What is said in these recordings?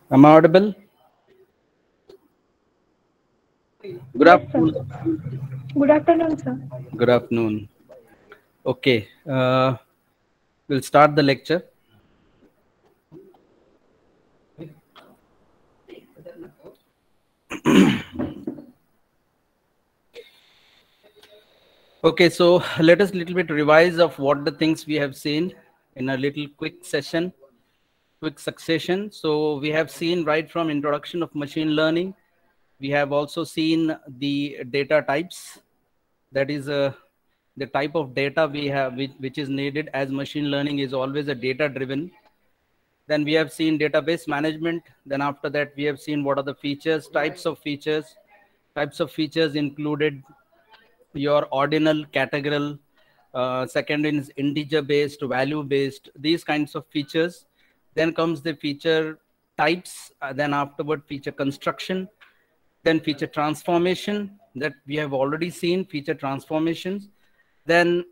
Am I audible? Good Yes, sir. afternoon. Good afternoon, sir. Good afternoon. Okay, we'll start the lecture. Okay, so let us little bit revise of what the things we have seen in a little quick session, quick succession. So we have seen right from introduction of machine learning. We have also seen the data types. That is the type of data we have, which is needed, as machine learning is always a data driven. Then we have seen database management. Then after that, we have seen what are the features, types of features. Types of features included your ordinal, categorical, second is integer based, value based, these kinds of features. Then comes the feature types, then afterward feature construction, then feature transformation that we have already seen, feature transformations, then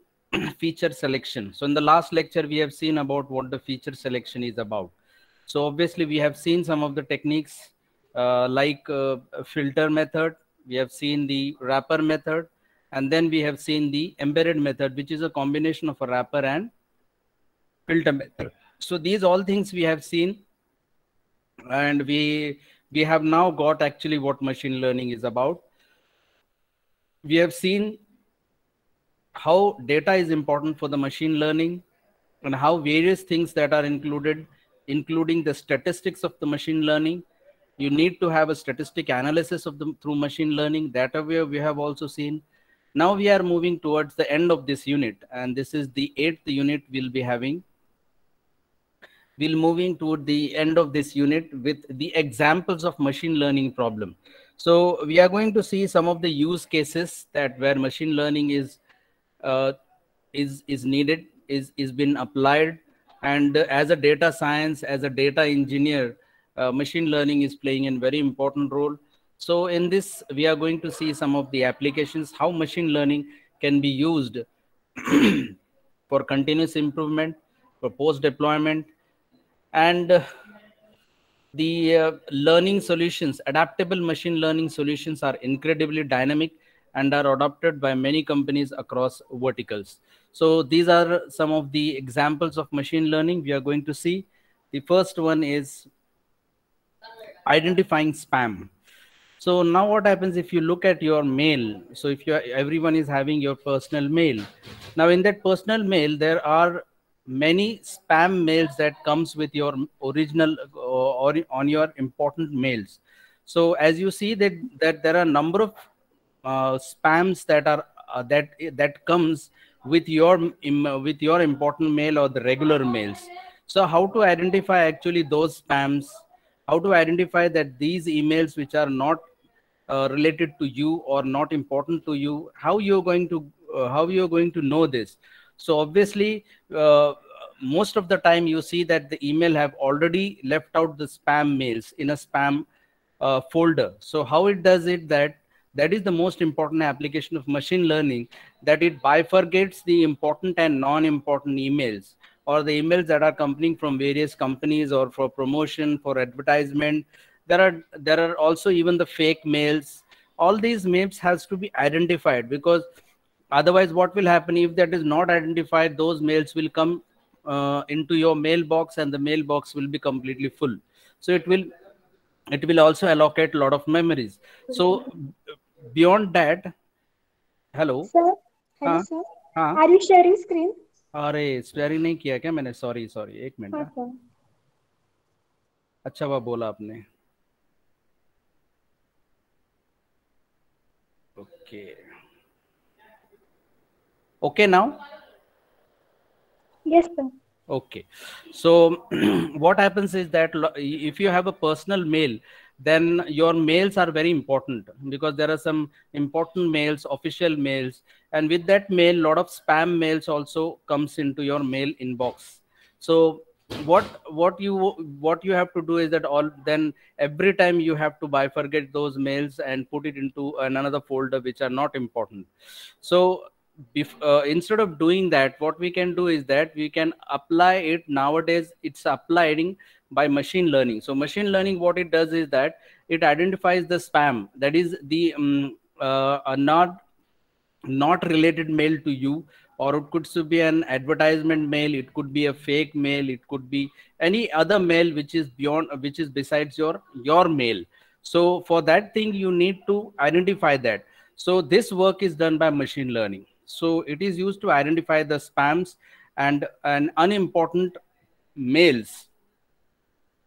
feature selection. So in the last lecture, we have seen about what the feature selection is about. So obviously we have seen some of the techniques like filter method, we have seen the wrapper method, and then we have seen the embedded method, which is a combination of a wrapper and filter method. So these all things we have seen, and we have now got actually what machine learning is about. We have seen how data is important for the machine learning and how various things that are included, including the statistics of the machine learning. You need to have a statistic analysis of them through machine learning. That we have also seen. Now we are moving towards the end of this unit, and this is the 8th unit we'll be having. We'll moving toward the end of this unit with the examples of machine learning problem. So we are going to see some of the use cases that where machine learning uh, is needed, is been applied, and as a data science, as a data engineer, machine learning is playing a very important role. So in this, we are going to see some of the applications, how machine learning can be used for continuous improvement, for post deployment, and the learning solutions, adaptable machine learning solutions are incredibly dynamic and are adopted by many companies across verticals. So these are some of the examples of machine learning we are going to see. The first one is identifying spam. So now what happens if you look at your mail? So if you everyone is having your personal mail. Now in that personal mail, there are many spam mails that comes with your original or on your important mails. So as you see that there are a number of spams that are that comes with with your important mail or the regular mails. So how to identify actually those spams, how to identify that these emails which are not related to you or not important to you, how you're going to know this. So obviously most of the time you see that the email have already left out the spam mails in a spam folder. So how it does it, that is the most important application of machine learning, that it bifurcates the important and non-important emails, or the emails that are coming from various companies or for promotion, for advertisement. There are also even the fake mails. All these mails has to be identified, because otherwise what will happen if that is not identified, those mails will come into your mailbox, and the mailbox will be completely full. So it will also allocate a lot of memories. So beyond that, hello. Sir, hello, हाँ. sir. हाँ. Are you sharing screen? अरे sparing नहीं किया क्या मैंने? Sorry sorry, एक minute. हाँ. Okay. अच्छा, वह बोला आपने. Okay. Okay now. Yes, sir. Okay, so what happens is that if you have a personal mail, then your mails are very important, because there are some important mails, official mails, and with that mail, lot of spam mails also comes into your mail inbox. So what you have to do is that all then every time you have to bifurcate those mails and put it into another folder which are not important. So instead of doing that, what we can do is that we can apply it. Nowadays it's applying by machine learning. So machine learning, what it does is that it identifies the spam, that is the not related mail to you, or it could be an advertisement mail, it could be a fake mail, it could be any other mail which is beyond, which is besides your mail. So for that thing you need to identify that. So this work is done by machine learning. So it is used to identify the spams and unimportant mails,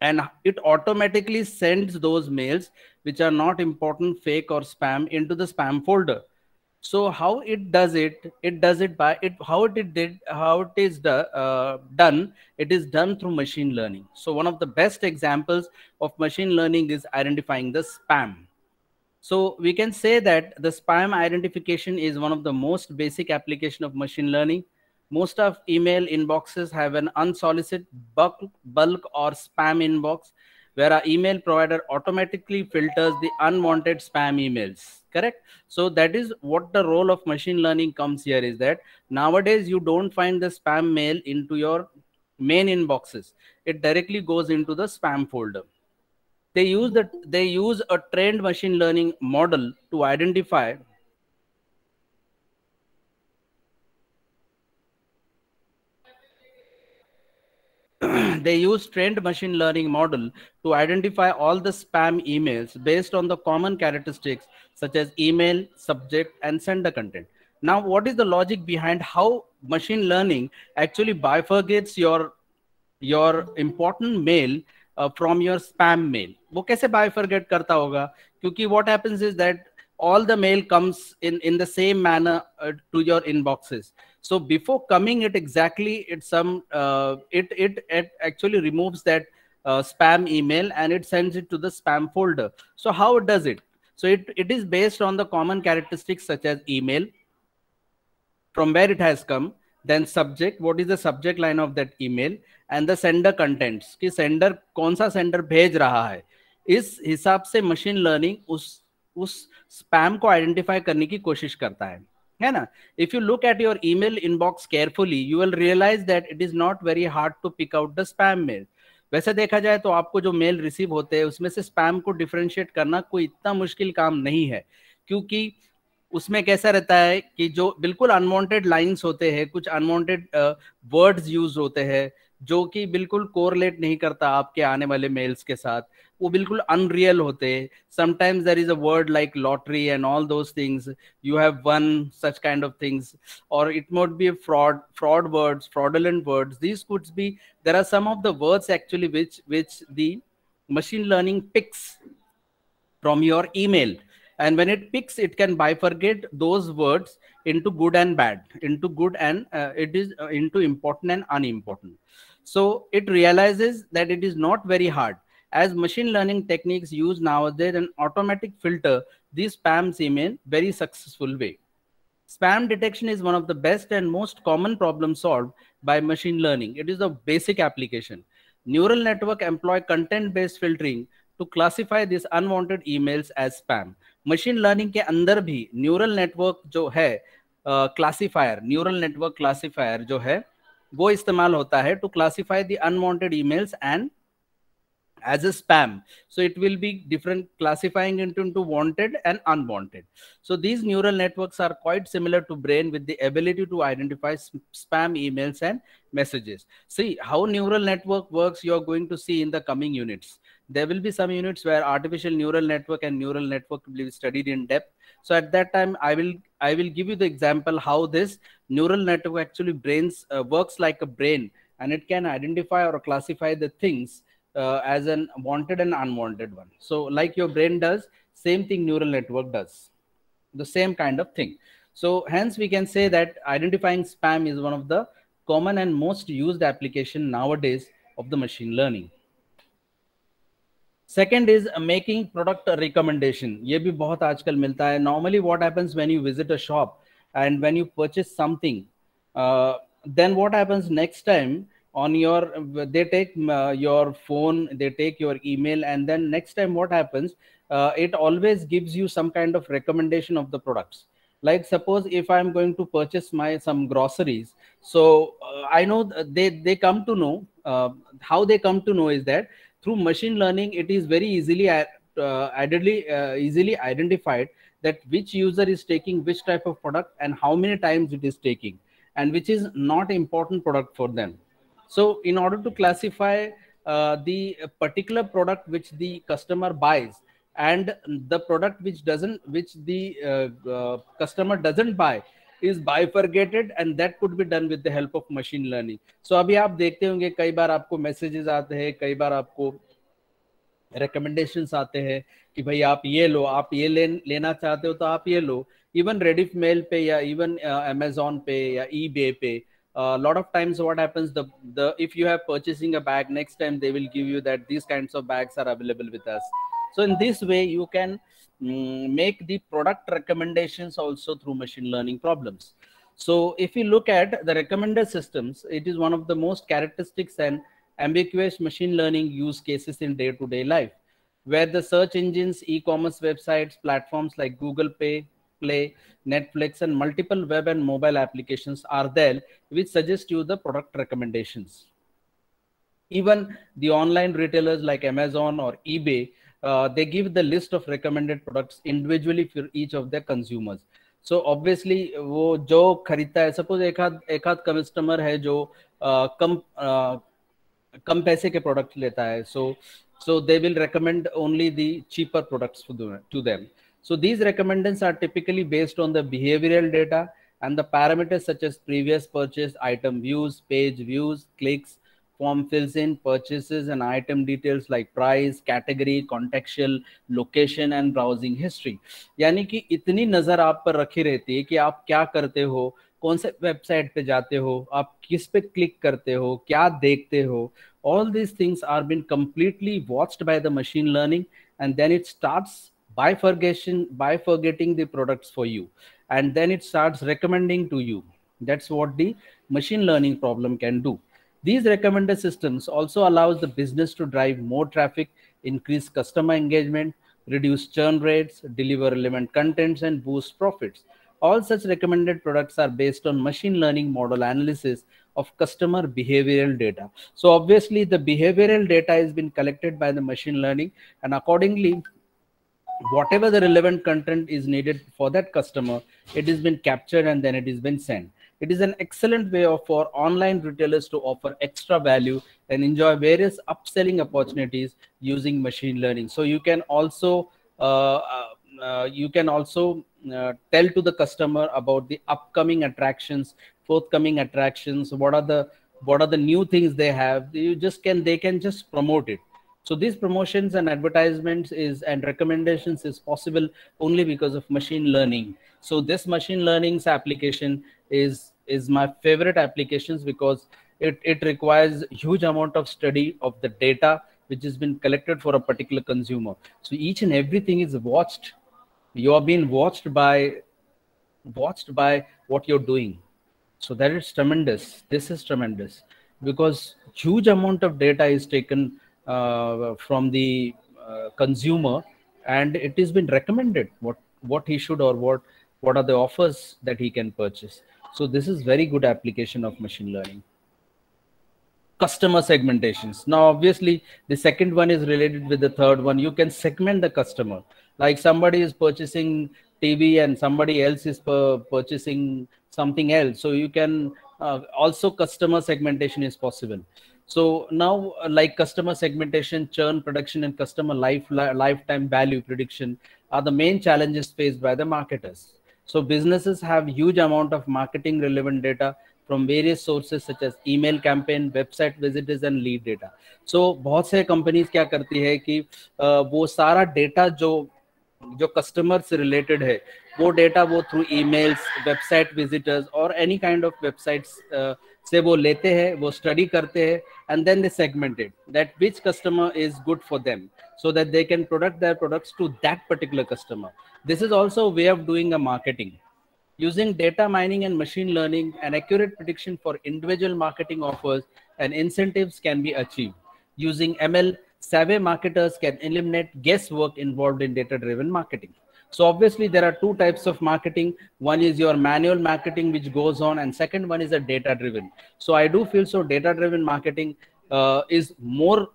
and it automatically sends those mails which are not important, fake or spam, into the spam folder. So how it does it? It does it by it. How it is done? It is done through machine learning. So one of the best examples of machine learning is identifying the spam. So we can say that the spam identification is one of the most basic application of machine learning. Most of email inboxes have an unsolicited bulk or spam inbox, where our email provider automatically filters the unwanted spam emails. Correct? So that is what the role of machine learning comes here, is that nowadays you don't find the spam mail into your main inboxes. It directly goes into the spam folder. They use a trained machine learning model to identify they use trained machine learning model to identify all the spam emails based on the common characteristics such as email, subject, and sender content. Now, what is the logic behind how machine learning actually bifurcates your important mail from your spam mail? वो कैसे bifurcate करता होगा? क्योंकि what happens is that all the mail comes in the same manner to your inboxes. So before coming it exactly, it actually removes that spam email and it sends it to the spam folder. So how it does it? So it is based on the common characteristics such as email, from where it has come, then subject, what is the subject line of that email, and the sender contents, कि sender कौन सा sender भेज रहा है. इस हिसाब से machine learning उस स्पैम को आइडेंटिफाई करने की कोशिश करता है ना. If you look at your email inbox carefully, you will realise that it is not very hard to pick out the spam mail. वैसे देखा जाए तो आपको जो मेल रिसीव होते हैं उसमें से स्पैम को डिफरेंशिएट करना कोई इतना मुश्किल काम नहीं है, क्योंकि उसमें कैसा रहता है कि जो बिल्कुल अनवांटेड लाइंस होते हैं, कुछ अनवांटेड वर्ड्स यूज होते हैं जो कि बिल्कुल कोरिलेट नहीं करता आपके आने वाले मेल्स के साथ, वो बिल्कुल अनरियल होते हैं. Sometimes there is a word like lottery and all those things, you have one such kind of things, और it might be fraud words, fraudulent words. These could be, there are some of the words actually which the machine learning picks from your email, and when it picks, it can bifurcate those words into good and bad, into good and it is into important and unimportant. So it realizes that it is not very hard, as machine learning techniques use nowadays an automatic filter these spams email very successful way. Spam detection is one of the best and most common problems solved by machine learning. It is a basic application. Neural network employ content-based filtering to classify these unwanted emails as spam. Machine learning के अंदर भी neural network जो है classifier, neural network classifier जो है वो इस्तेमाल होता है to classify the unwanted emails and as a spam. So it will be different, classifying into wanted and unwanted. So these neural networks are quite similar to brain with the ability to identify spam emails and messages. See how neural network works, you are going to see in the coming units. There will be some units where artificial neural network and neural network will be studied in depth. So at that time I will give you the example how this neural network actually works like a brain, and it can identify or classify the things as an wanted and unwanted one. So like your brain does, same thing neural network does, the same kind of thing. So hence we can say that identifying spam is one of the common and most used application nowadays of the machine learning. Second is making product recommendation. ये भी बहुत आजकल मिलता है. Normally what happens when you visit a shop and when you purchase something, then what happens next time, on your, they take your phone, they take your email, and then next time what happens, it always gives you some kind of recommendation of the products. Like suppose if I'm going to purchase some groceries, so I know they come to know, how they come to know is that through machine learning it is very easily identified that which user is taking which type of product and how many times it is taking, and which is not important product for them. So in order to classify the particular product which the customer buys and the product which the customer doesn't buy is bifurcated, and that could be done with the help of machine learning. So अभी आप देखते होंगे कई बार आपको messages आते हैं, कई बार आपको रिकमेंडेशंस आते हैं कि भाई आप ये लो, आप ये लेना चाहते हो तो आप ये लो. इवन रेडिफ मेल पे या इवन अमेजोन पे या ईबे पे, lot of times what happens, the if you have purchasing a bag, next time they will give you that these kinds of bags are available with us. So in this way you can make the product recommendations also through machine learning problems. So if you look at the recommender systems, it is one of the most characteristics and ambiguous machine learning use cases in day-to-day life, where the search engines, e-commerce websites, platforms like Google Pay, Play, Netflix, and multiple web and mobile applications are there which suggest you the product recommendations. Even the online retailers like Amazon or eBay, they give the list of recommended products individually for each of their consumers. So obviously वो जो खरीदता है, suppose एक आध customer है जो कम पैसे के प्रोडक्ट लेता है, so they will recommend only the cheaper products to them. So these recommendations are typically based on the behavioral data and the parameters such as previous purchase, item views, page views, clicks, form fills in, purchases, and item details like price, category, contextual, location, and browsing history. यानी कि इतनी नजर आप पर रखी रहती है कि आप क्या करते हो, कौन से वेबसाइट पे जाते हो, आप किस पे क्लिक करते हो, क्या देखते हो. All these things are been completely watched by the machine learning, and then it starts bifurcating the products for you, and then it starts recommending to you. That's what the machine learning problem can do. These recommender systems also allows the business to drive more traffic, increase customer engagement, reduce churn rates, deliver relevant contents, and boost profits. All such recommended products are based on machine learning model analysis of customer behavioral data. So obviously the behavioral data has been collected by the machine learning, and accordingly whatever the relevant content is needed for that customer, it has been captured and then it has been sent. It is an excellent way for online retailers to offer extra value and enjoy various upselling opportunities using machine learning. So you can also tell to the customer about the upcoming attractions, forthcoming attractions, what are the new things they have. They can just promote it. So these promotions and advertisements and recommendations is possible only because of machine learning. So this machine learning's application is my favorite applications because it requires huge amount of study of the data which has been collected for a particular consumer. So each and everything is watched. You are being watched by what you're doing. So that is tremendous. This is tremendous because huge amount of data is taken from the consumer, and it has been recommended what he should or what are the offers that he can purchase. So this is very good application of machine learning. Customer segmentations. Now obviously the second one is related with the third one. You can segment the customer, like somebody is purchasing TV and somebody else is purchasing something else. So you can also customer segmentation is possible. So now like customer segmentation, churn prediction, and customer lifetime value prediction are the main challenges faced by the marketers. So businesses have huge amount of marketing relevant data from various sources such as email campaign, website visitors, and lead data. So बहुत से companies क्या करती है कि वो सारा data जो customer से रिलेटेड है वो डेटा वो थ्रू ईमेल्स, वेबसाइट विजिटर्स और एनी काइंड ऑफ वेबसाइट्स से वो लेते हैं, वो स्टडी करते हैं, and then they segmented that which customer is good for them so that they can product their products to that particular customer. This is also a way of doing a marketing. Using data mining and machine learning, an accurate prediction for individual marketing offers and incentives can be achieved. Using ML, savvy marketers can eliminate guesswork involved in data-driven marketing. So obviously there are two types of marketing. One is your manual marketing which goes on, and second one is a data driven. So I do feel so data driven marketing is more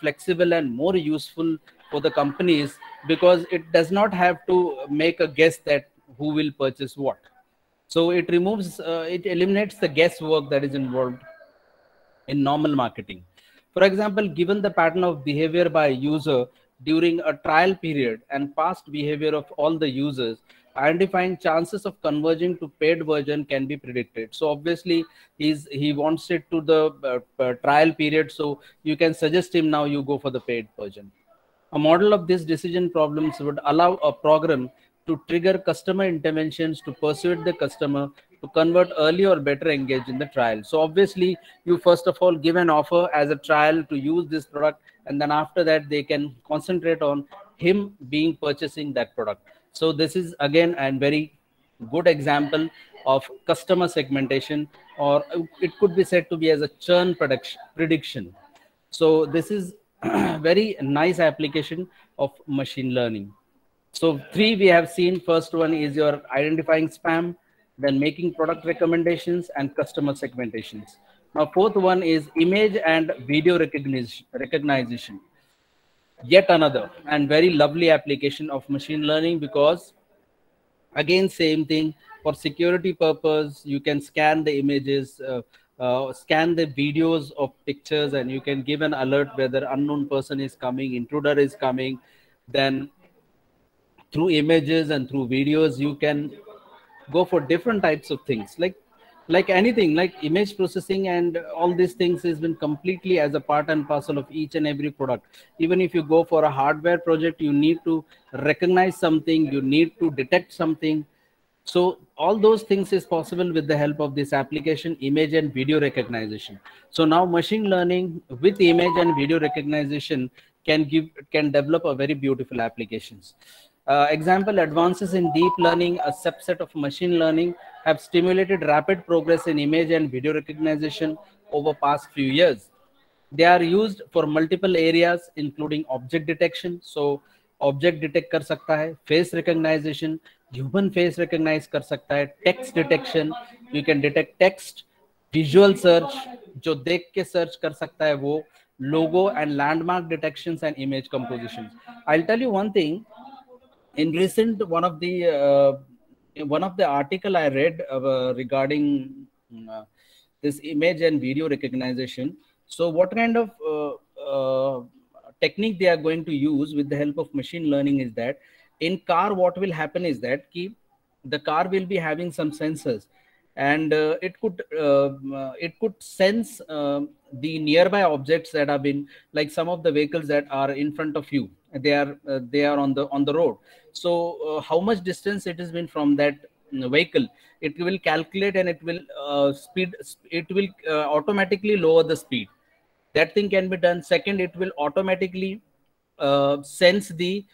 flexible and more useful for the companies, because it does not have to make a guess that who will purchase what. So it removes, it eliminates the guesswork that is involved in normal marketing. For example, given the pattern of behavior by a user during a trial period and past behavior of all the users, identifying chances of converging to paid version can be predicted. So obviously he wants it to the trial period, so you can suggest him now you go for the paid version. A model of these decision problems would allow a program to trigger customer interventions to persuade the customer to convert early or better engage in the trial. So obviously, you first of all give an offer as a trial to use this product, and then after that they can concentrate on him being purchasing that product. So this is again a very good example of customer segmentation, or it could be said to be as a churn prediction. So this is very nice application of machine learning. So three we have seen. First one is your identifying spam, then making product recommendations and customer segmentations. Now fourth one is image and video recognition. Yet another and very lovely application of machine learning, because again same thing, for security purpose you can scan the images, scan the videos of pictures, and you can give an alert whether unknown person is coming, intruder is coming. Then through images and through videos you can go for different types of things, like anything, like image processing and all these things has been completely as a part and parcel of each and every product. Even if you go for a hardware project, you need to recognize something, you need to detect something. So all those things is possible with the help of this application, image and video recognition. So now machine learning with image and video recognition can develop a very beautiful applications. Example, advances in deep learning, a subset of machine learning, have stimulated rapid progress in image and video recognition over past few years. They are used for multiple areas including object detection. So object detect कर सकता है, face recognisation, human face recognise कर सकता है, text detection, you can detect text, visual search जो देख के search कर सकता है वो, logo and landmark detections and image compositions. I will tell you one thing. In recent one of the article I read regarding this image and video recognition. So what kind of technique they are going to use with the help of machine learning is that in car what will happen is that the car will be having some sensors, and it could sense the nearby objects that have been, like some of the vehicles that are in front of you, they are on the road. So how much distance it has been from that vehicle, it will calculate, and it will automatically lower the speed. That thing can be done. Second, it will automatically sense the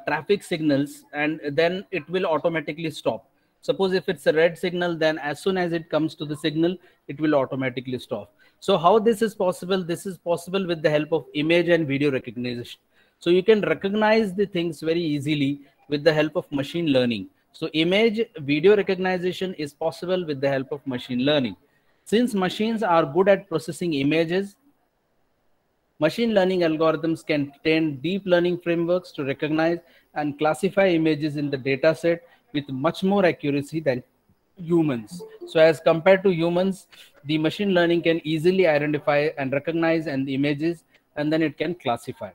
traffic signals, and then it will automatically stop. Suppose if it's a red signal, then as soon as it comes to the signal, it will automatically stop. So how this is possible? This is possible with the help of image and video recognition. So you can recognize the things very easily with the help of machine learning. So image video recognition is possible with the help of machine learning. Since machines are good at processing images, machine learning algorithms can train deep learning frameworks to recognize and classify images in the data set with much more accuracy than humans. So as compared to humans, the machine learning can easily identify and recognize and the images, and then it can classify.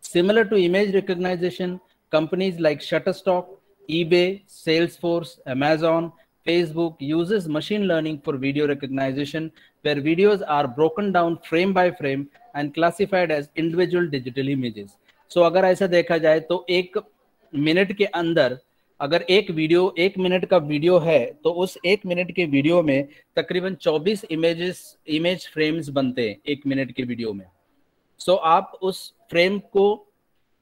Similar to image recognition, companies like Shutterstock, eBay, Salesforce, Amazon, Facebook uses machine learning for video recognition, where videos are broken down frame by frame and classified as individual digital images. So अगर ऐसा देखा जाए तो एक minute के अंदर अगर एक मिनट का वीडियो है, तो उस एक मिनट के वीडियो में तकरीबन 24 इमेज फ्रेम्स बनते हैं एक मिनट के वीडियो में. So आप उस फ्रेम को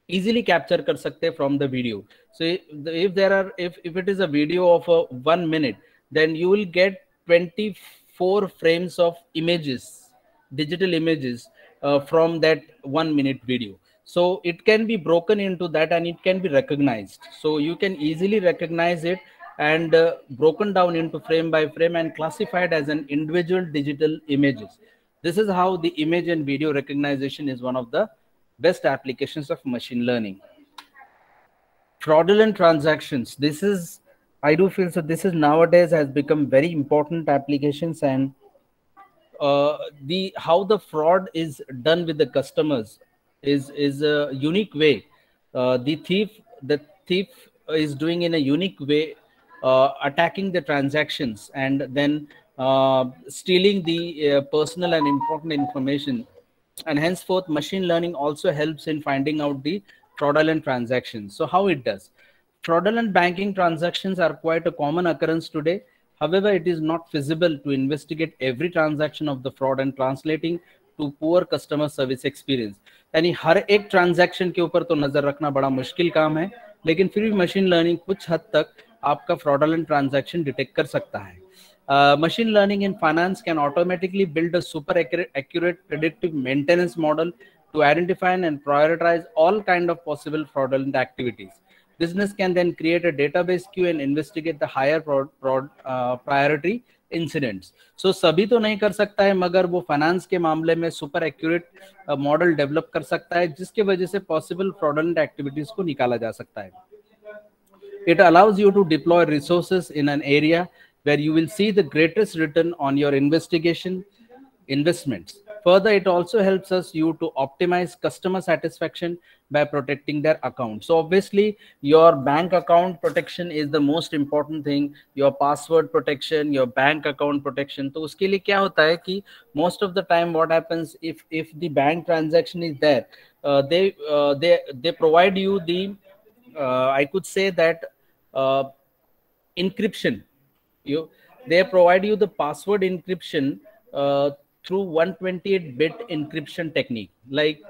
easily capture कर सकते हैं from the video. So if it is a video of 1 minute, then you will get 24 frames of images, digital images from that 1 minute video. So it can be broken into that and it can be recognized. So you can easily recognize it and broken down into frame by frame and classified as an individual digital images. This is how the image and video recognition is one of the best applications of machine learning. Fraudulent transactions. This is, I do feel so. This is nowadays has become very important applications, and the how the fraud is done with the customers is a unique way. The thief is doing in a unique way, attacking the transactions and then stealing the personal and important information. And henceforth, machine learning also helps in finding out the fraudulent transactions. So how it does? Fraudulent banking transactions are quite a common occurrence today. However, it is not feasible to investigate every transaction of the fraud and translating to poor customer service experience. यानी हर एक transaction के ऊपर तो नजर रखना बड़ा मुश्किल काम है, लेकिन फिर भी मशीन लर्निंग कुछ हद तक आपका फ्रॉडुलेंट ट्रांजैक्शन डिटेक्ट कर सकता है. Machine learning in finance can automatically build a super accurate predictive maintenance model to identify and prioritize all kind of possible fraudulent activities. Business can then create a database queue and investigate the higher priority incidents. So सभी तो नहीं कर सकता है, मगर वो finance के मामले में सुपर एक्यूरेट मॉडल डेवलप कर सकता है, जिसके वजह से पॉसिबल फ्रॉडुलेंट एक्टिविटीज को निकाला जा सकता है. It allows you to deploy resources in an area where you will see the greatest return on your investments. Further, it also helps us you to optimize customer satisfaction by protecting their account. So obviously, your bank account protection is the most important thing. Your password protection, your bank account protection. तो उसके लिए क्या होता है कि most of the time what happens if the bank transaction is there, they provide you the I could say that encryption. They provide you the password encryption through 128-bit encryption technique. Like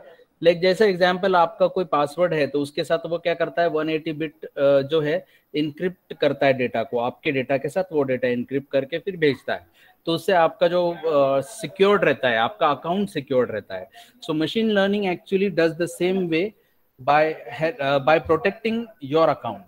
जैसे example, आपका कोई password है तो उसके साथ वो क्या करता है, 180 बिट जो है इनक्रिप्ट करता है डेटा को, आपके डेटा के साथ वो डेटा इनक्रिप्ट करके फिर भेजता है. तो उससे आपका जो सिक्योर्ड रहता है, आपका अकाउंट सिक्योर्ड रहता है. सो machine learning actually does the same way by protecting your account.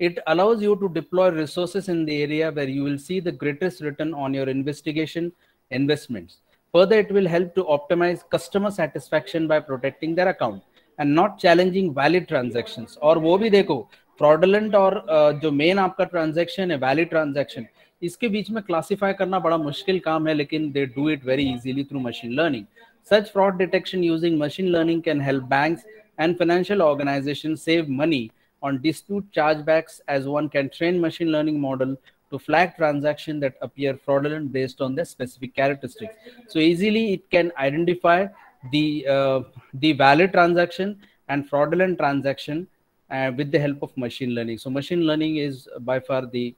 It allows you to deploy resources in the area where you will see the greatest return on your investments. Further, it will help to optimize customer satisfaction by protecting their account and not challenging valid transactions. और वो भी देखो, fraudulent और जो main आपका transaction है, valid transaction, इसके बीच में classify करना बड़ा मुश्किल काम है, लेकिन they do it very easily through machine learning. Such fraud detection using machine learning can help banks and financial organizations save money on dispute chargebacks, as one can train machine learning model to flag transactions that appear fraudulent based on their specific characteristics. So easily it can identify the valid transaction and fraudulent transaction with the help of machine learning. So machine learning is by far the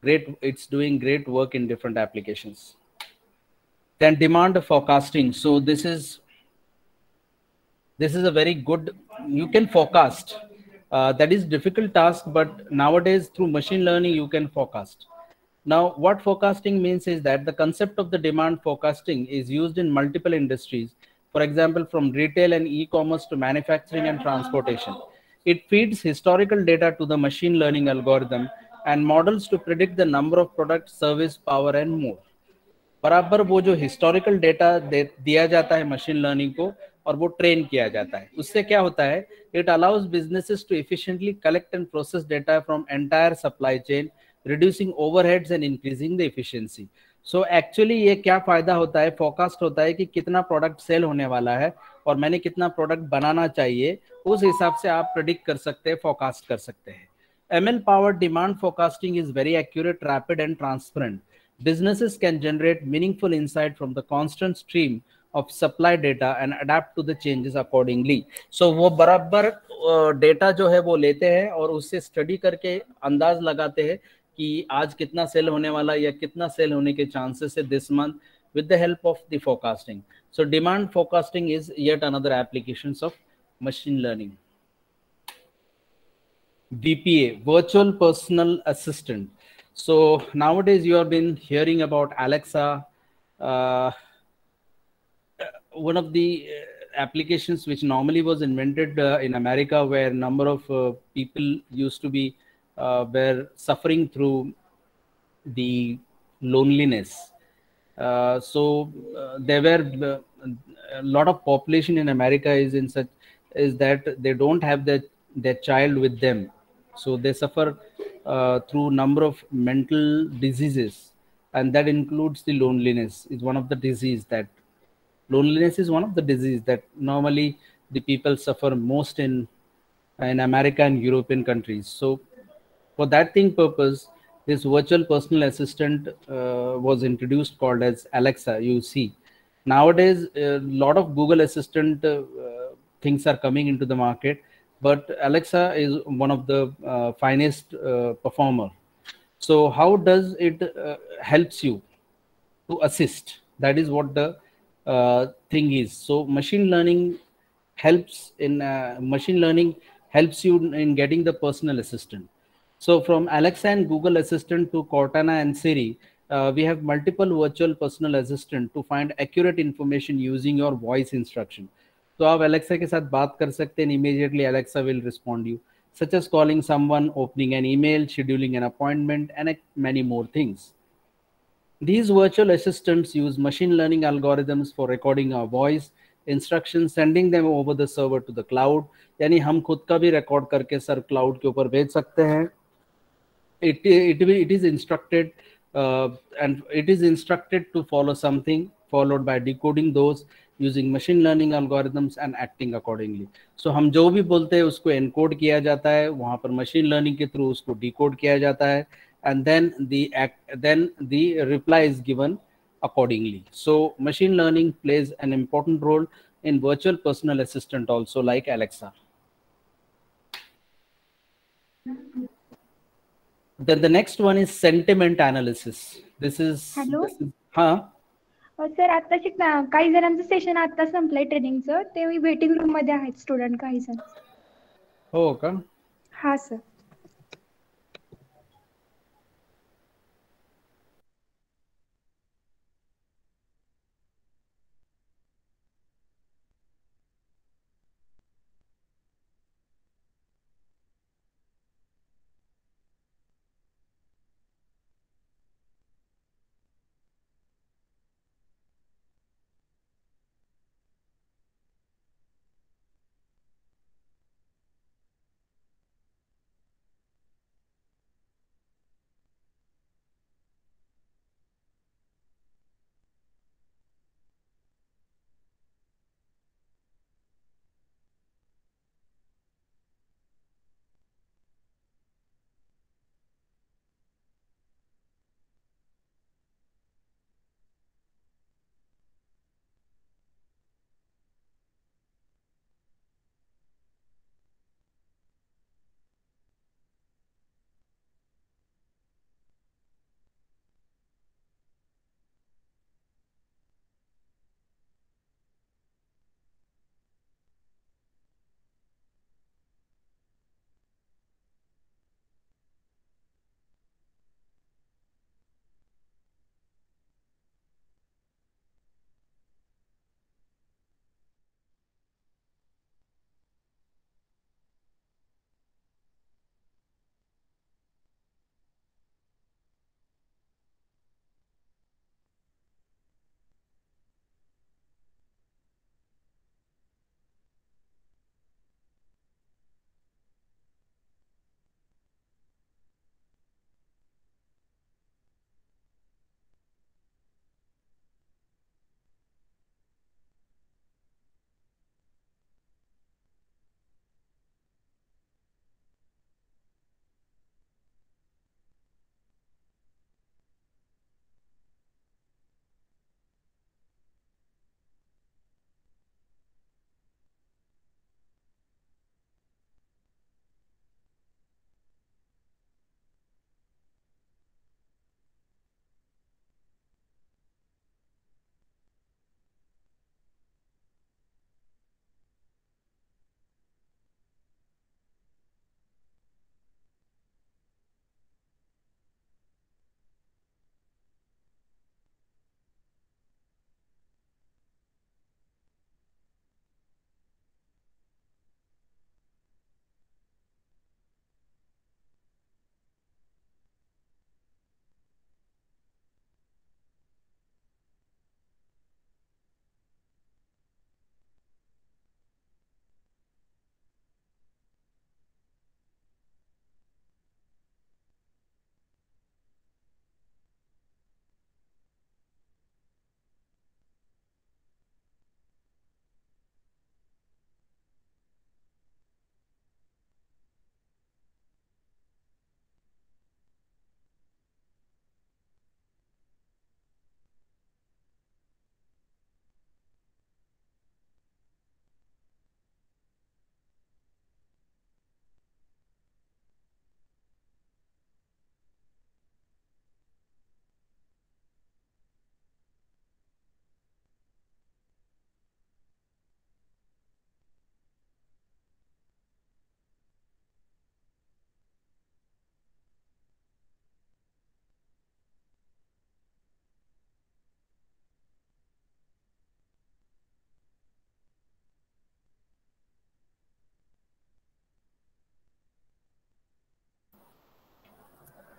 great, it's doing great work in different applications. Then demand forecasting. So this is a very good, you can forecast. That is difficult task, but nowadays through machine learning you can forecast. Now what forecasting means is that the concept of the demand forecasting is used in multiple industries. For example, from retail and e-commerce to manufacturing and transportation. It feeds historical data to the machine learning algorithm and models to predict the number of products, service, power and more. बराबर वो जो historical data दिया जाता है machine learning को और वो train किया जाता है, उससे क्या होता है, it allows businesses to efficiently collect and process data from entire supply chain, reducing overheads and increasing the efficiency. So actually ये क्या फायदा होता है, फोरकास्ट होता है कि कितना प्रोडक्ट सेल होने वाला है और मैंने कितना प्रोडक्ट बनाना चाहिए, उस हिसाब से आप प्रेडिक्ट कर सकते हैं, फोरकास्ट कर सकते हैं. ML powered demand forecasting is very accurate, rapid and transparent. Businesses can generate meaningful insight from the constant stream of supply data and adapt to the changes accordingly. So वो बराबर data जो है वो लेते हैं और उससे स्टडी करके अंदाज लगाते हैं कि आज कितना सेल होने वाला या कितना सेल होने के चांसेस है this month, with the help of the forecasting. So demand forecasting is yet another applications of machine learning. VPA, virtual personal assistant. So nowadays you have been hearing about Alexa. One of the applications which normally was invented in America, where number of people used to be were suffering through the loneliness. There were a lot of population in America is that they don't have their child with them, so they suffer through number of mental diseases, and that includes the loneliness. Is one of the disease that loneliness is one of the disease that normally the people suffer most in America and European countries. So for that thing purpose, this virtual personal assistant was introduced called as Alexa. You see, nowadays a lot of Google Assistant things are coming into the market, but Alexa is one of the finest performer. So how does it helps you to assist? That is what the thing is. So machine learning helps you in getting the personal assistant. So from Alexa and Google Assistant to Cortana and Siri, we have multiple virtual personal assistant to find accurate information using your voice instruction. तो आप Alexa के साथ बात कर सकते हैं, immediately Alexa will respond you, such as calling someone, opening an email, scheduling an appointment, and many more things. These virtual assistants use machine learning algorithms for recording our voice instructions, sending them over the server to the cloud. यानी हम खुद का भी record करके sir cloud के ऊपर भेज सकते हैं. It is instructed and it is instructed to follow something, followed by decoding those using machine learning algorithms and acting accordingly. So हम जो भी बोलते हैं उसको एनकोड किया जाता है, वहां पर मशीन लर्निंग के थ्रू उसको डिकोड किया जाता है, and then the reply is given accordingly. So machine learning plays an important role in virtual personal assistant also, like Alexa. Then the next one is sentiment analysis. This is hello huh? Sir, आता काही जणांचं session आता संपलंय ट्रेनिंगचं. ते मी waiting room मध्ये आहेत student काही जण. हो का? हा sir.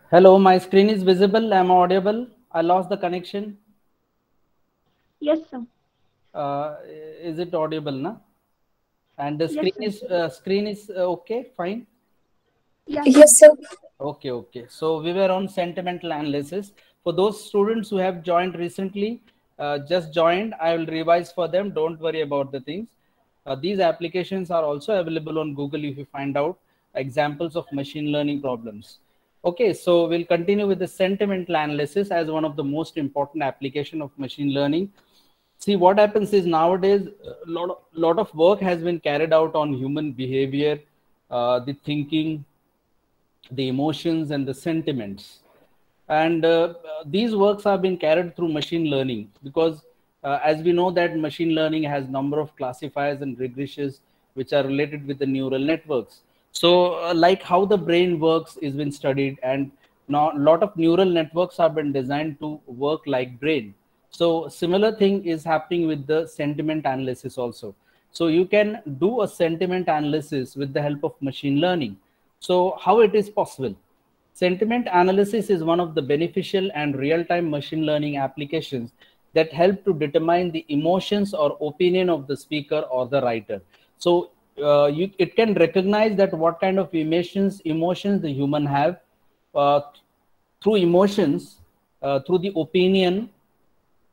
Hello, my screen is visible. Am I audible? I lost the connection. Yes, sir. Is it audible, na? And the Yes, screen sir. is okay, fine. Yeah, sir. Yes, sir. Okay, okay. So we were on sentimental analysis. For those students who have joined recently, just joined, I will revise for them. Don't worry about the things. These applications are also available on Google if you find out examples of machine learning problems. Okay, so we'll continue with the sentimental analysis as one of the most important application of machine learning. See, what happens is nowadays a lot of work has been carried out on human behavior, the thinking, the emotions and the sentiments, and these works have been carried through machine learning because as we know that machine learning has number of classifiers and regressions which are related with the neural networks. So like how the brain works is been studied, and now a lot of neural networks have been designed to work like brain. So similar thing is happening with the sentiment analysis also. So you can do a sentiment analysis with the help of machine learning. So how it is possible? Sentiment analysis is one of the beneficial and real-time machine learning applications that help to determine the emotions or opinion of the speaker or the writer. So it can recognize that what kind of emotions the human have uh, through emotions, through the opinion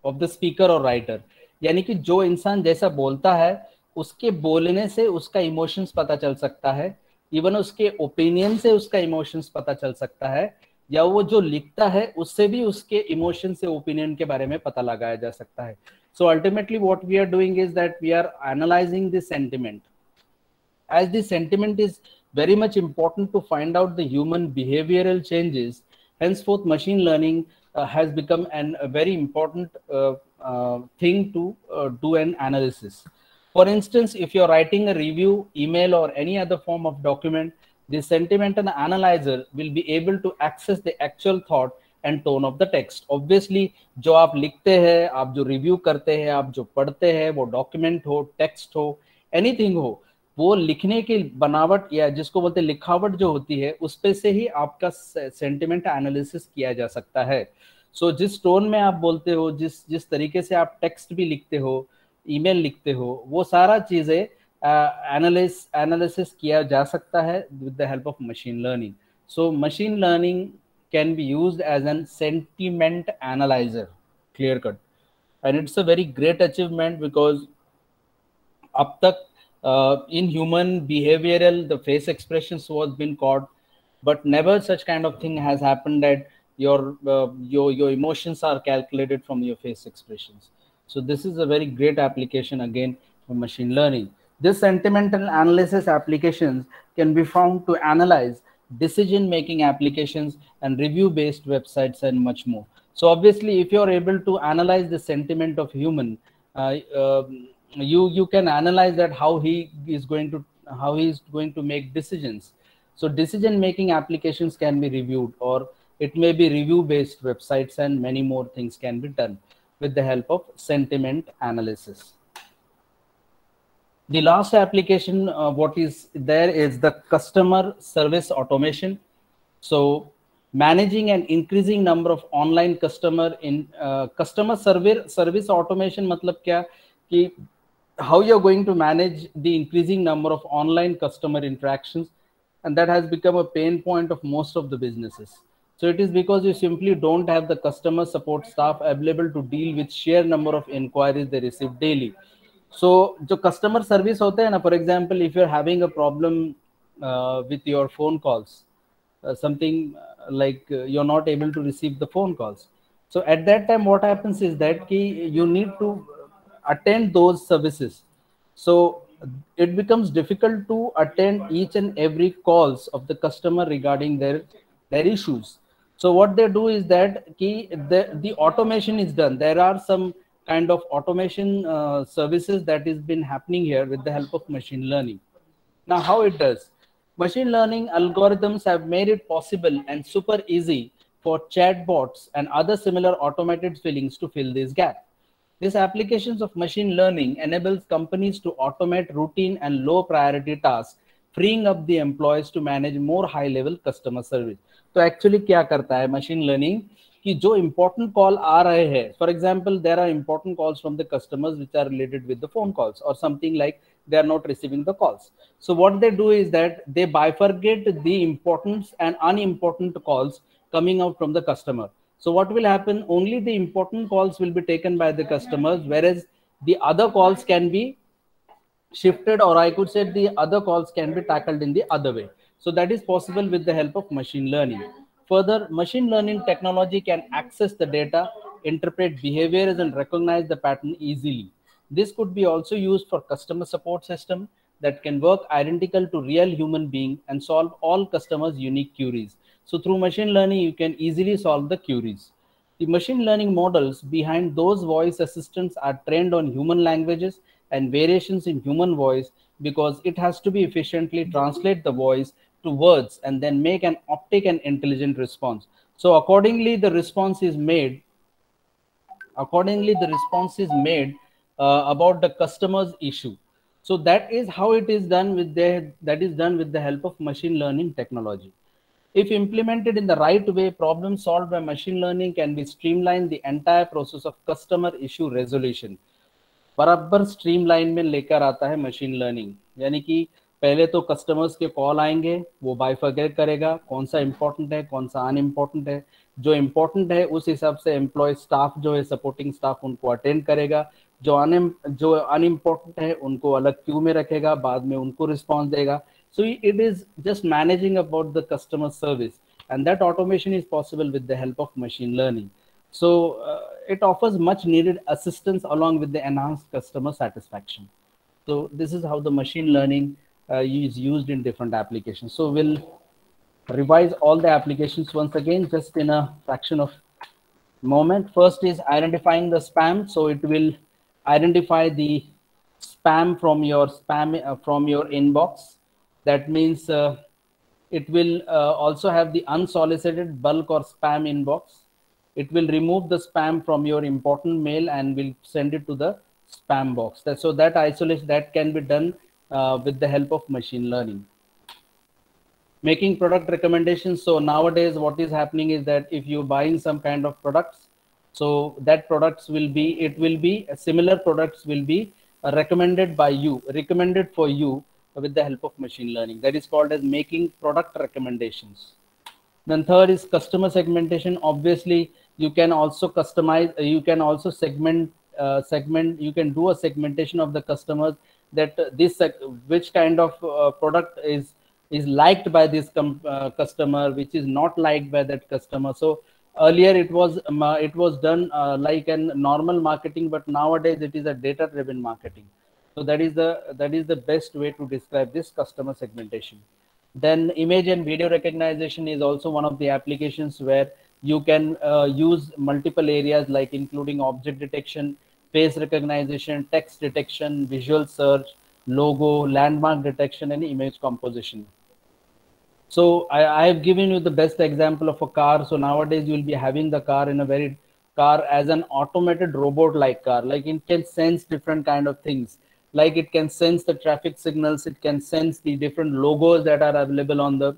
of the speaker और writer. यानी कि जो इंसान जैसा बोलता है उसके बोलने से उसका इमोशंस पता चल सकता है, इवन उसके ओपिनियन से उसका इमोशंस पता चल सकता है, या वो जो लिखता है उससे भी उसके इमोशन से ओपिनियन के बारे में पता लगाया जा सकता है. So ultimately what we are doing is that we are analysing the sentiment, as the sentiment is very much important to find out the human behavioral changes. Henceforth machine learning has become a very important thing to do an analysis. For instance, if you're writing a review email or any other form of document, the sentimental analyzer will be able to access the actual thought and tone of the text. Obviously जो आप लिखते हैं, आप जो review करते हैं, आप जो पढ़ते हैं, वो डॉक्यूमेंट हो, टेक्स्ट हो, एनीथिंग हो, वो लिखने की बनावट या जिसको बोलते हैं लिखावट जो होती है उस पे से ही आपका सेंटिमेंट एनालिसिस किया जा सकता है. सो जिस टोन में आप बोलते हो, जिस जिस तरीके से आप टेक्स्ट भी लिखते हो, ईमेल लिखते हो, वो सारा चीजें एनालिसिस किया जा सकता है with the help of machine learning. So machine learning can be used as an sentiment analyser, clear cut, and it's a very great achievement because अब तक in human behavioral the face expressions was been caught, but never such kind of thing has happened that your emotions are calculated from your face expressions. So this is a very great application again for machine learning. This sentimental analysis applications can be found to analyze decision making applications and review based websites and much more. So obviously if you're able to analyze the sentiment of human, uh, you can analyze that how he is going to make decisions. So decision making applications can be reviewed, or it may be review based websites, and many more things can be done with the help of sentiment analysis. The last application what is there is the customer service automation. So managing an increasing number of online customer service automation मतलब क्या कि how you're going to manage the increasing number of online customer interactions, and that has become a pain point of most of the businesses. So it is because you simply don't have the customer support staff available to deal with sheer number of inquiries they receive daily. So जो customer service होते हैं ना, for example if you're having a problem with your phone calls, something like you're not able to receive the phone calls, so at that time what happens is that you need to attend those services. So it becomes difficult to attend each and every calls of the customer regarding their issues. So what they do is that the automation is done. There are some kind of automation services that is been happening here with the help of machine learning. Now how it does? Machine learning algorithms have made it possible and super easy for chatbots and other similar automated fillings to fill this gap. These applications of machine learning enables companies to automate routine and low priority tasks, freeing up the employees to manage more high level customer service. तो actually क्या करता है machine learning कि जो important call आ रहे हैं, for example there are important calls from the customers which are related with the phone calls और something like they are not receiving the calls. So what they do is that they bifurcate the important and unimportant calls coming out from the customer. So what will happen, only the important calls will be taken by the customers, whereas the other calls can be shifted, or I could say the other calls can be tackled in the other way. So that is possible with the help of machine learning. Further, machine learning technology can access the data, interpret behaviors and recognize the pattern easily. This could be also used for customer support system that can work identical to real human being and solve all customers unique queries. So through machine learning you can easily solve the queries. The machine learning models behind those voice assistants are trained on human languages and variations in human voice, because it has to be efficiently translate the voice to words and then make an optic and intelligent response. So accordingly the response is made about the customer's issue. So that is how it is done with the help of machine learning technology. If implemented in the right way, problems solved by machine learning can be streamlined the entire process of customer issue resolution. बराबर streamline में लेकर आता है machine learning, यानी कि पहले तो customers के कॉल आएंगे, वो बाइफरकेट करेगा कौन सा इंपॉर्टेंट है कौन सा अनइम्पॉर्टेंट है, जो इम्पोर्टेंट है उस हिसाब से एम्प्लॉय स्टाफ जो है सपोर्टिंग स्टाफ उनको अटेंड करेगा, जो अनइम्पॉर्टेंट है उनको अलग क्यू में रखेगा, बाद में उनको रिस्पॉन्स देगा. So it is just managing about the customer service, and that automation is possible with the help of machine learning. So it offers much needed assistance along with the enhanced customer satisfaction. So this is how the machine learning is used in different applications. So we'll revise all the applications once again, just in a fraction of moment. First is identifying the spam. So it will identify the spam from your inbox. That means it will also have the unsolicited bulk or spam inbox. It will remove the spam from your important mail and will send it to the spam box. So that isolation that can be done with the help of machine learning. Making product recommendations. So nowadays what is happening is that if you're buying some kind of products, so that products will be similar products will be recommended for you with the help of machine learning. That is called as making product recommendations. Then third is customer segmentation. Obviously you can also customize, you can also segment, you can do a segmentation of the customers, that which kind of product is liked by this customer, which is not liked by that customer. So earlier it was done like a normal marketing, but nowadays it is a data driven marketing. So that is the best way to describe this customer segmentation. Then image and video recognition is also one of the applications where you can use multiple areas, like including object detection, face recognition, text detection, visual search, logo, landmark detection, and image composition. So I have given you the best example of a car. So nowadays you will be having the car as an automated robot like car, like it can sense different kind of things, like it can sense the traffic signals, it can sense the different logos that are available on the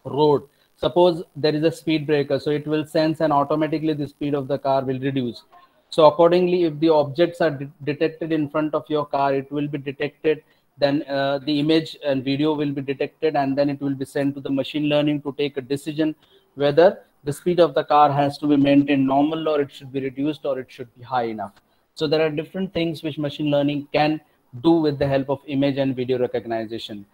road. Suppose there is a speed breaker, so it will sense and automatically the speed of the car will reduce. So accordingly, if the objects are detected in front of your car, it will be detected, then the image and video will be detected, and then it will be sent to the machine learning to take a decision whether the speed of the car has to be maintained normal, or it should be reduced, or it should be high enough. So there are different things which machine learning can do with the help of image and video recognition.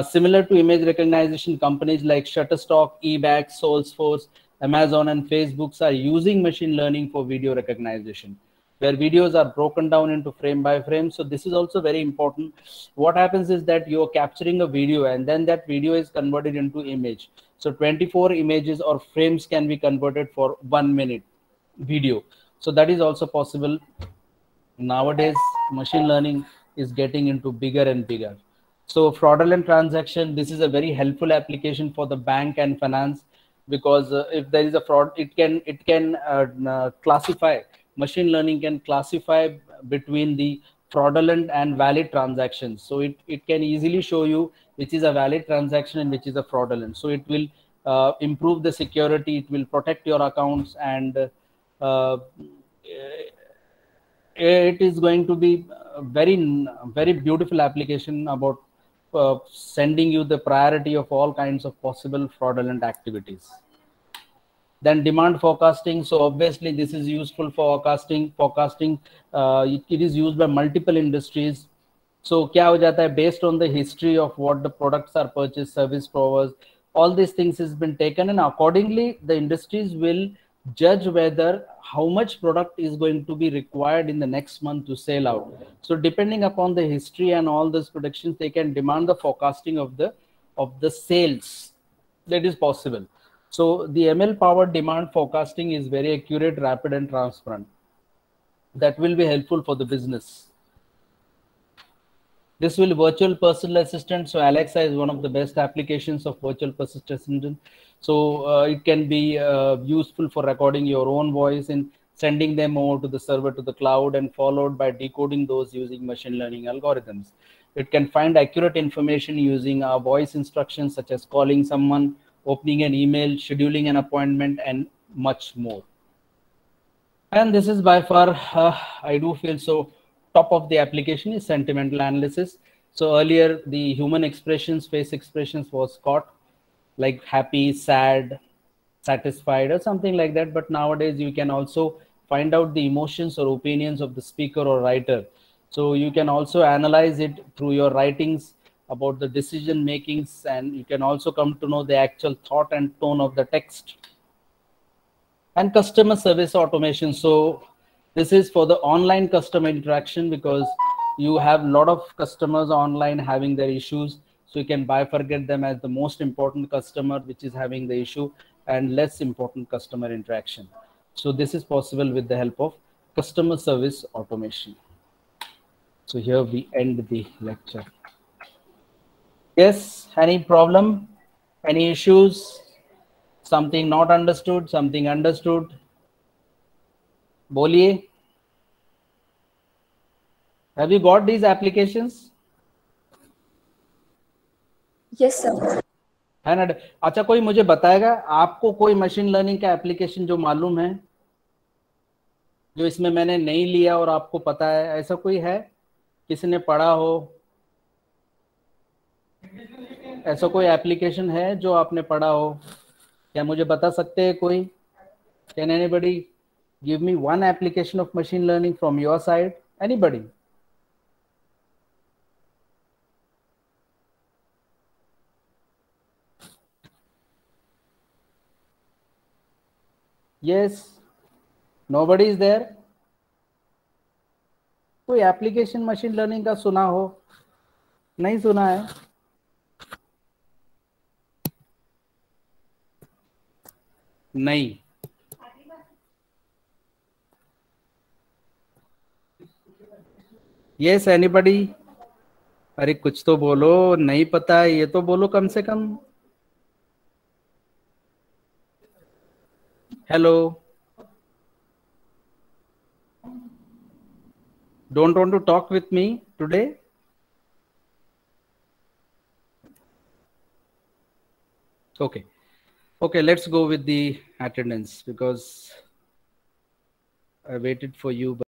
Similar to image recognition, companies like Shutterstock, eBay, Salesforce, Amazon, and Facebook are using machine learning for video recognition, where videos are broken down into frame by frame. So this is also very important. What happens is that you're capturing a video and then that video is converted into image. So 24 images or frames can be converted for 1 minute video. So that is also possible. Nowadays, machine learning is getting into bigger and bigger. So fraudulent transaction, this is a very helpful application for the bank and finance, because if there is a fraud, it can classify, machine learning can classify between the fraudulent and valid transactions. So it can easily show you which is a valid transaction and which is a fraudulent. So it will improve the security, it will protect your accounts, and it is going to be a very beautiful application about sending you the priority of all kinds of possible fraudulent activities. Then demand forecasting. So obviously this is useful for forecasting. It is used by multiple industries. So क्या हो जाता है, based on the history of what the products are purchased, service providers, all these things has been taken, and accordingly the industries will judge whether how much product is going to be required in the next month to sell out. So depending upon the history and all those predictions, they can demand the forecasting of the sales. That is possible. So the ML powered demand forecasting is very accurate, rapid, and transparent. That will be helpful for the business. This will virtual personal assistant. So Alexa is one of the best applications of virtual personal assistant. So it can be useful for recording your own voice and sending them over to the server, to the cloud, and followed by decoding those using machine learning algorithms. It can find accurate information using voice instructions such as calling someone, opening an email, scheduling an appointment, and much more. And this is by far, I do feel so, top of the application is sentimental analysis. So earlier the human expressions, face expressions was caught, like happy, sad, satisfied, or something like that. But nowadays you can also find out the emotions or opinions of the speaker or writer. So you can also analyze it through your writings about the decision makings, and you can also come to know the actual thought and tone of the text. And customer service automation. So this is for the online customer interaction, because you have a lot of customers online having their issues. So you can bifurcate them as the most important customer, which is having the issue, and less important customer interaction. So this is possible with the help of customer service automation. So here we end the lecture. Yes, any problem, any issues, something not understood, something understood? बोलिए. Have you got these applications? Yes, sir. है ना. अच्छा, कोई मुझे बताएगा आपको कोई machine learning का एप्लीकेशन जो मालूम है, जो इसमें मैंने नहीं लिया और आपको पता है, ऐसा कोई है? किसी ने पढ़ा हो? ऐसा कोई एप्लीकेशन है जो आपने पढ़ा हो? क्या मुझे बता सकते हैं कोई? Can anybody give me one application of machine learning from your side? Anybody? Yes. Nobody is there? कोई एप्लीकेशन मशीन लर्निंग का सुना हो? नहीं सुना है? नहीं. Yes, anybody? अरे कुछ तो बोलो. नहीं पता है ये तो बोलो कम से कम. Hello. Don't want to talk with me today? Okay. Okay, let's go with the attendance, because I waited for you.